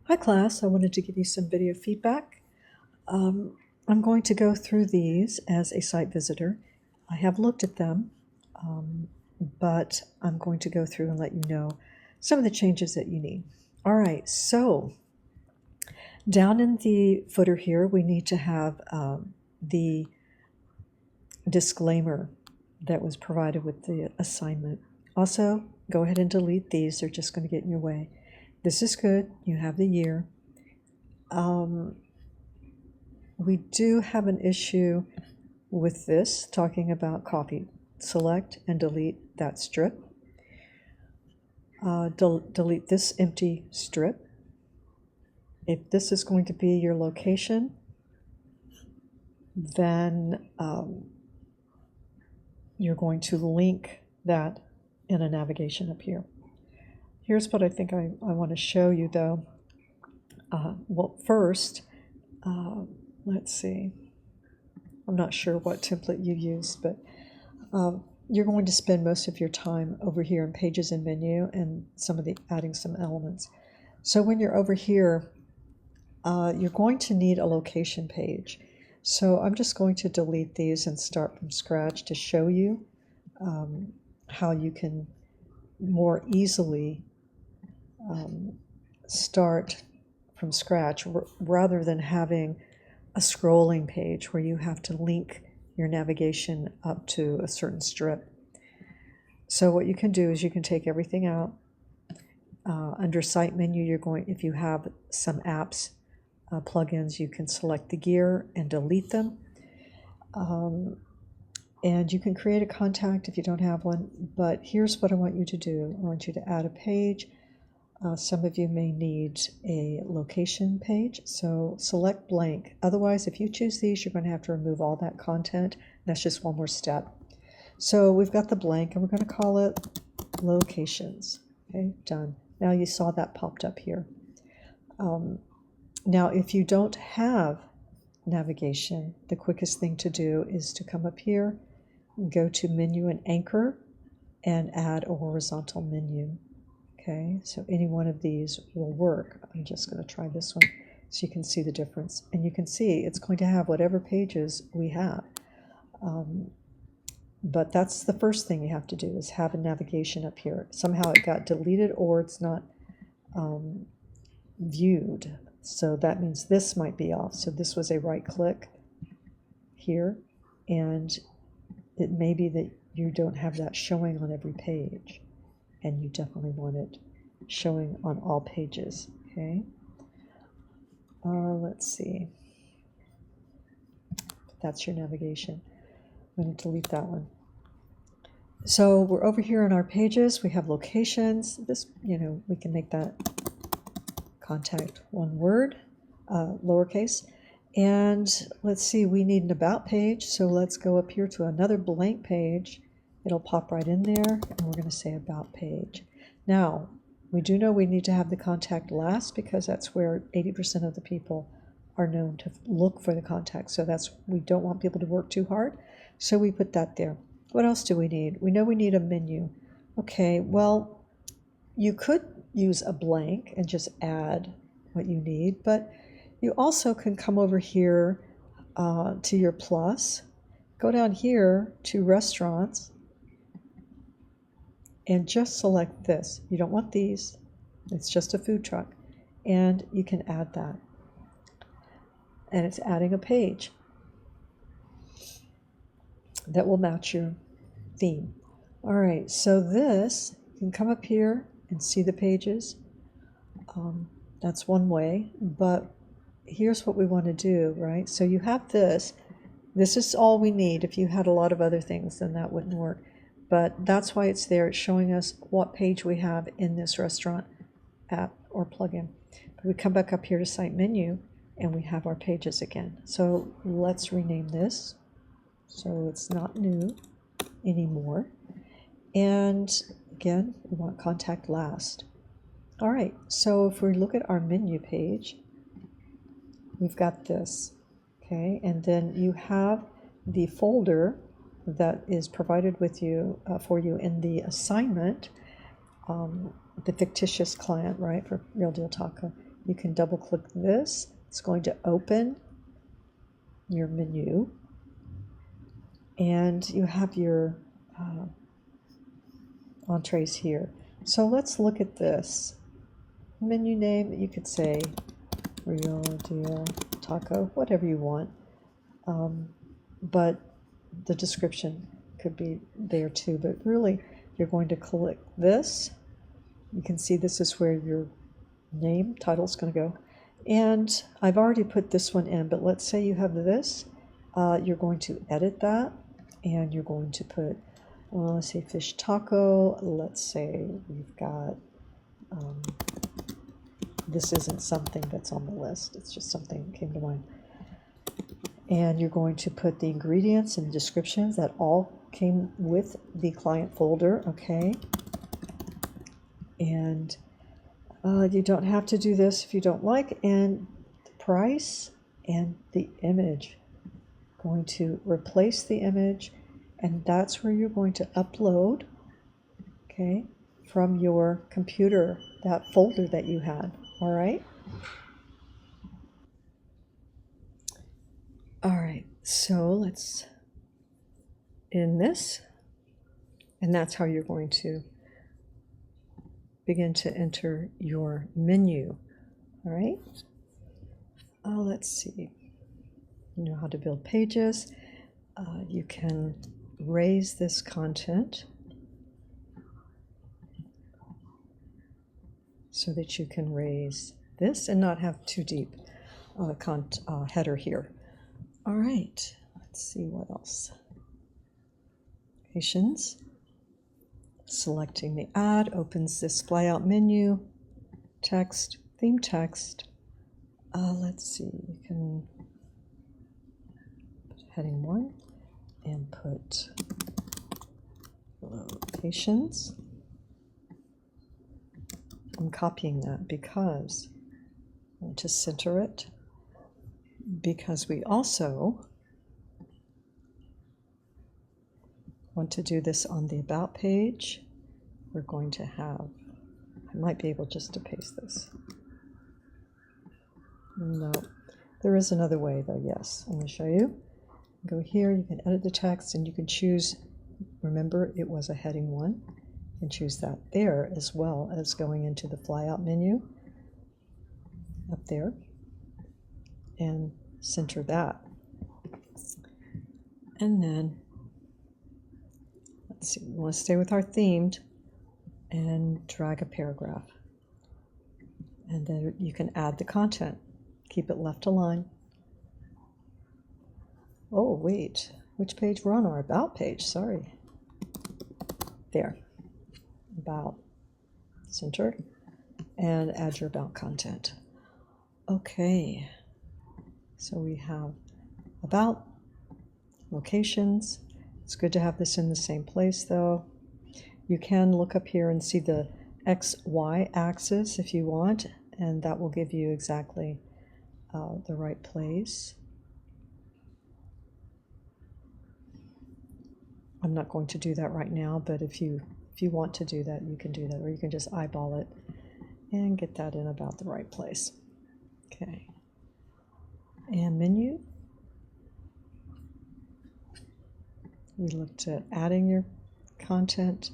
Hi class, I wanted to give you some video feedback. I'm going to go through these as a site visitor. I have looked at them, but I'm going to go through and let you know some of the changes that you need. All right, so down in the footer here, we need to have the disclaimer that was provided with the assignment. Also, go ahead and delete these. They're just going to get in your way. This is good. You have the year. We do have an issue with this, talking about copy. Select and delete that strip. Delete this empty strip. If this is going to be your location, then you're going to link that in a navigation up here. Here's what I think I want to show you though. Well, first, let's see. I'm not sure what template you used, but you're going to spend most of your time over here in Pages and Menu and adding some elements. So when you're over here, you're going to need a location page. So I'm just going to delete these and start from scratch to show you how you can more easily start from scratch rather than having a scrolling page where you have to link your navigation up to a certain strip. So what you can do is you can take everything out. Under Site Menu, if you have some apps, plugins, you can select the gear and delete them. And you can create a contact if you don't have one, but here's what I want you to do. I want you to add a page. Some of you may need a location page, so select blank. Otherwise, if you choose these, you're going to have to remove all that content. That's just one more step. So we've got the blank, and we're going to call it locations. Okay, done. Now you saw that popped up here. Now, if you don't have navigation, the quickest thing to do is to come up here, go to Menu and Anchor, and add a horizontal menu. Okay, so any one of these will work. I'm just going to try this one so you can see the difference. And you can see it's going to have whatever pages we have. But that's the first thing you have to do is have a navigation up here. Somehow it got deleted or it's not viewed. So that means this might be off. So this was a right click here. And it may be that you don't have that showing on every page. And you definitely want it showing on all pages, okay? Let's see. That's your navigation. I'm going to delete that one. So we're over here on our pages. We have locations. This, we can make that contact one word, lowercase. And let's see, we need an about page. So let's go up here to another blank page. It'll pop right in there, and we're going to say about page. Now, we do know we need to have the contact last because that's where 80% of the people are known to look for the contact. So we don't want people to work too hard. So we put that there. What else do we need? We know we need a menu. Okay, well, you could use a blank and just add what you need, but you also can come over here to your plus, go down here to restaurants, and just select this. You don't want these. It's just a food truck. And you can add that. And it's adding a page that will match your theme. All right, so this, you can come up here and see the pages. That's one way, but here's what we want to do, right? So you have this. This is all we need. If you had a lot of other things, then that wouldn't work. But that's why it's there. It's showing us what page we have in this restaurant app or plugin. But we come back up here to Site Menu, and we have our pages again. So let's rename this so it's not new anymore. And again, we want contact last. All right, so if we look at our menu page, we've got this, okay? And then you have the folder that is provided with you for you in the assignment, the fictitious client, right, for Real Deal Taco. you can double click this. It's going to open your menu, and you have your entrees here. So let's look at this menu name. You could say real deal taco, whatever you want, but the description could be there too. But really, you're going to click this. You can see this is where your name title is going to go, and I've already put this one in, but let's say you have this. You're going to edit that, and you're going to put, let's say fish taco. Let's say we've got, this isn't something that's on the list, it's just something that came to mind. And you're going to put the ingredients and descriptions that all came with the client folder, okay? And you don't have to do this if you don't like. And the price and the image. Going to replace the image, and that's where you're going to upload, okay, from your computer, that folder that you had. All right. All right, so let's end this, and that's how you're going to begin to enter your menu. All right. Let's see. You know how to build pages. You can raise this content so that you can raise this and not have too deep header here. All right, let's see what else. Locations. Selecting the ad opens this flyout menu. Text, theme text. Let's see, you can put heading 1 and put locations. I'm copying that because I want to center it, because we also want to do this on the About page. We're going to have, I might be able just to paste this. No, there is another way though, yes. I'm going to show you. Go here, you can edit the text, and you can choose, remember it was a heading 1, and choose that there, as well as going into the flyout menu up there and center that. And then let's see, we want to stay with our themed and drag a paragraph, and then you can add the content. Keep it left align. Oh wait, which page? We're on our About page, sorry. There, About, center, and add your About content. Okay, so we have About, locations. It's good to have this in the same place though. You can look up here and see the XY axis if you want, and that will give you exactly the right place. I'm not going to do that right now, but if you want to do that, you can do that, or you can just eyeball it and get that in about the right place. Okay, and menu. We looked at adding your content,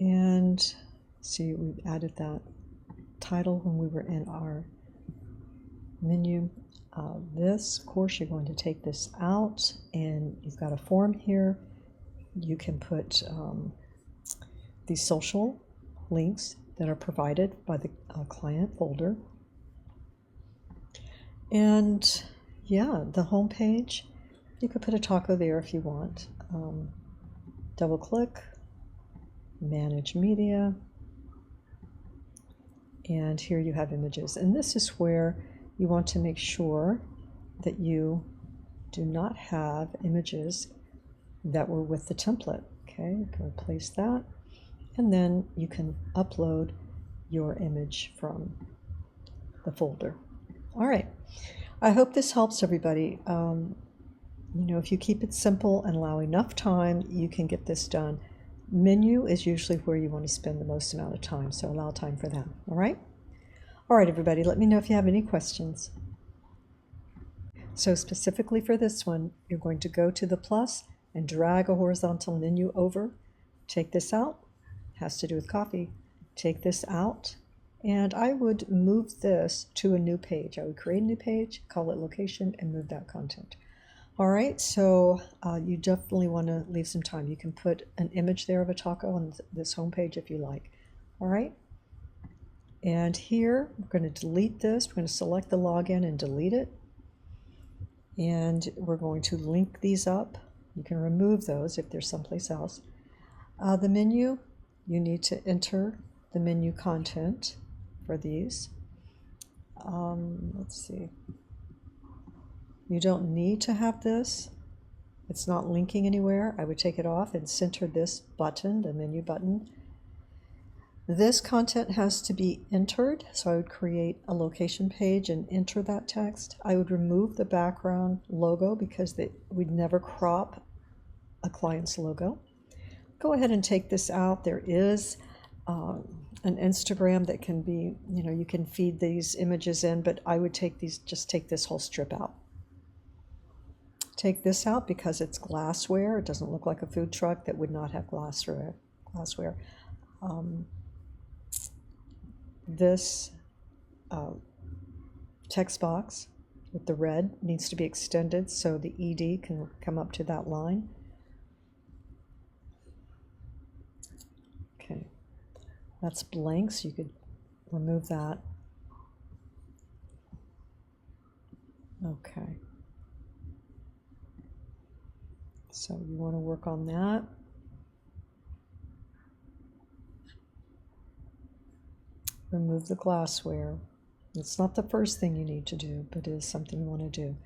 and see, we added that title when we were in our menu. This, of course, you're going to take this out, and you've got a form here. You can put these social links that are provided by the client folder. And yeah, the home page, you could put a taco there if you want. Double click, manage media, and here you have images. And this is where you want to make sure that you do not have images that were with the template. Okay, you can replace that, and then you can upload your image from the folder. All right, I hope this helps everybody. You know, if you keep it simple and allow enough time, you can get this done. Menu is usually where you want to spend the most amount of time, so allow time for that. All right. All right, everybody, let me know if you have any questions. So specifically for this one, you're going to go to the plus and drag a horizontal menu over. Take this out, has to do with coffee. Take this out, and I would move this to a new page. I would create a new page, call it location, and move that content. All right, so you definitely want to leave some time. You can put an image there of a taco on this home page if you like. All right, and here we're going to delete this. We're going to select the login and delete it. And we're going to link these up. You can remove those if there's someplace else. The menu, you need to enter the menu content for these. Let's see. You don't need to have this. It's not linking anywhere. I would take it off and center this button, the menu button. This content has to be entered, so I would create a location page and enter that text. I would remove the background logo because we'd never crop a client's logo. Go ahead and take this out. There is an Instagram that can be, you can feed these images in, but I would just take this whole strip out. Take this out because it's glassware. It doesn't look like a food truck that would not have glassware. This text box with the red needs to be extended so the ED can come up to that line. Okay, that's blank, so you could remove that. Okay, so you want to work on that. Remove the glassware. It's not the first thing you need to do, but it is something you want to do.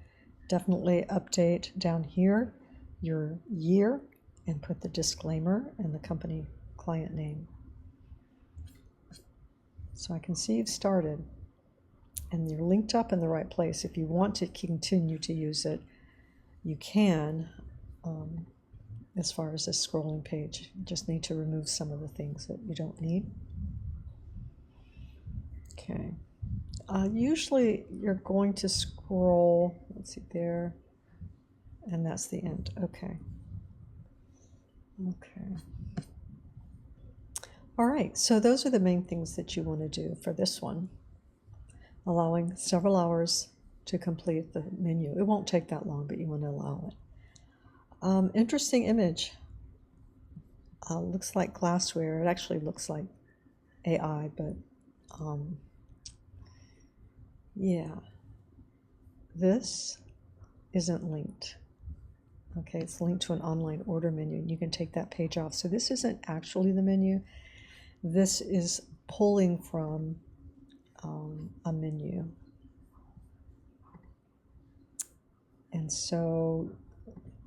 Definitely update down here your year and put the disclaimer and the company client name. So I can see you've started and you're linked up in the right place. If you want to continue to use it, you can. As far as this scrolling page, you just need to remove some of the things that you don't need. Okay. Usually you're going to scroll, let's see there, and that's the end. Okay. Okay. All right, so those are the main things that you want to do for this one, allowing several hours to complete the menu. It won't take that long, but you want to allow it. Interesting image. Looks like glassware. It actually looks like AI, but yeah, this isn't linked. Okay, it's linked to an online order menu, and you can take that page off. So this isn't actually the menu. This is pulling from a menu. And so,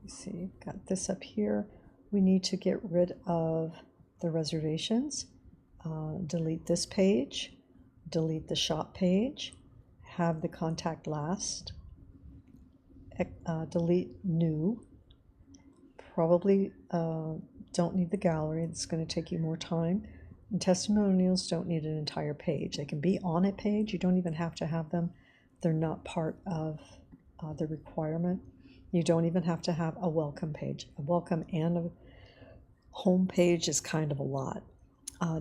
let's see, got this up here. We need to get rid of the reservations. Delete this page, delete the shop page, have the contact last, delete new. Probably don't need the gallery. It's going to take you more time. And testimonials don't need an entire page. They can be on a page. You don't even have to have them. They're not part of the requirement. You don't even have to have a welcome page. A welcome and a home page is kind of a lot.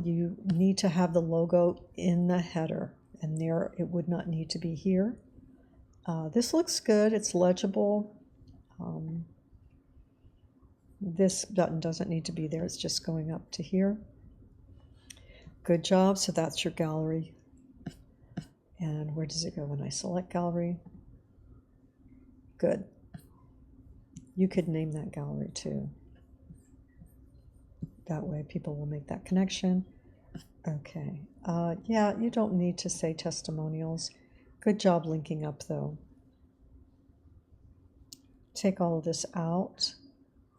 You need to have the logo in the header, and there it would not need to be here. This looks good. It's legible. This button doesn't need to be there. It's just going up to here. Good job. So that's your gallery. And where does it go when I select gallery? Good. You could name that gallery too. That way people will make that connection. Okay. Yeah, you don't need to say testimonials. Good job linking up though. Take all of this out.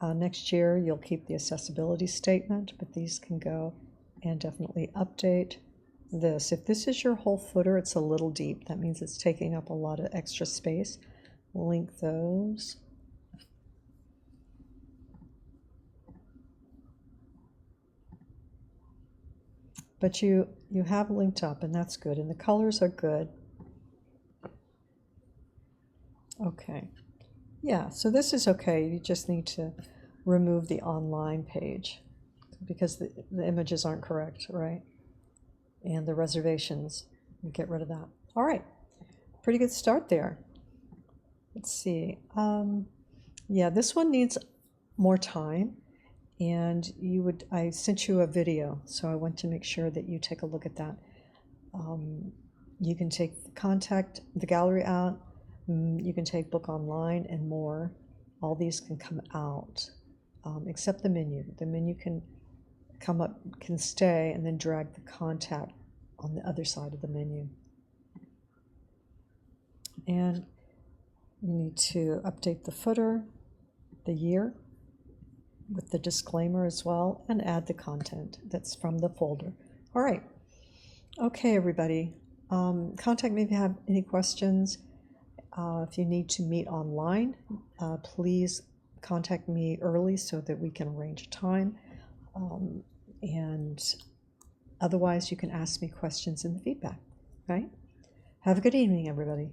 Next year you'll keep the accessibility statement, but these can go, and definitely update this. If this is your whole footer, it's a little deep. That means it's taking up a lot of extra space. Link those. But you have linked up, and that's good, and the colors are good. Okay. Yeah, so this is okay. You just need to remove the online page because the images aren't correct, right? And the reservations, you get rid of that. All right, pretty good start there. Let's see. Yeah, this one needs more time, and I sent you a video, so I want to make sure that you take a look at that. You can take contact the gallery out, you can take book online and more. All these can come out, except the menu. The menu can come up, can stay, and then drag the contact on the other side of the menu. And you need to update the footer, the year, with the disclaimer as well, and add the content that's from the folder. All right. Okay, everybody. Contact me if you have any questions. If you need to meet online, please contact me early so that we can arrange a time. And otherwise, you can ask me questions in the feedback. Right? Have a good evening, everybody.